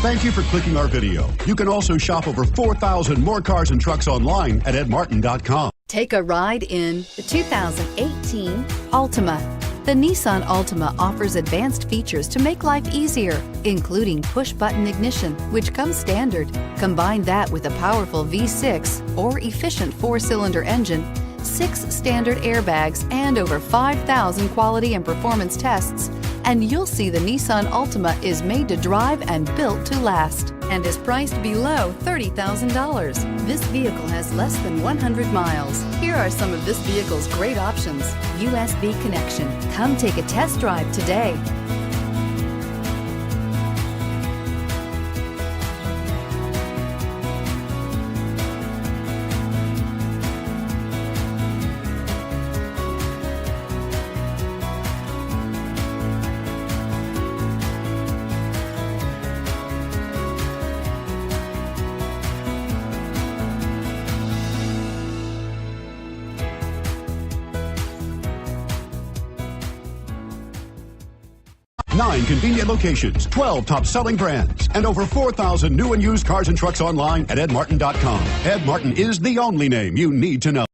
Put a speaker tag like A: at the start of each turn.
A: Thank you for clicking our video. You can also shop over 4,000 more cars and trucks online at edmartin.com.
B: Take a ride in the 2018 Altima. The Nissan Altima offers advanced features to make life easier, including push-button ignition, which comes standard. Combine that with a powerful V6 or efficient 4-cylinder engine, 6 standard airbags, and over 5,000 quality and performance tests, and you'll see the Nissan Altima is made to drive and built to last, and is priced below $30,000. This vehicle has less than 100 miles. Here are some of this vehicle's great options: USB connection. Come take a test drive today.
A: Nine convenient locations, 12 top-selling brands, and over 4,000 new and used cars and trucks online at edmartin.com. Ed Martin is the only name you need to know.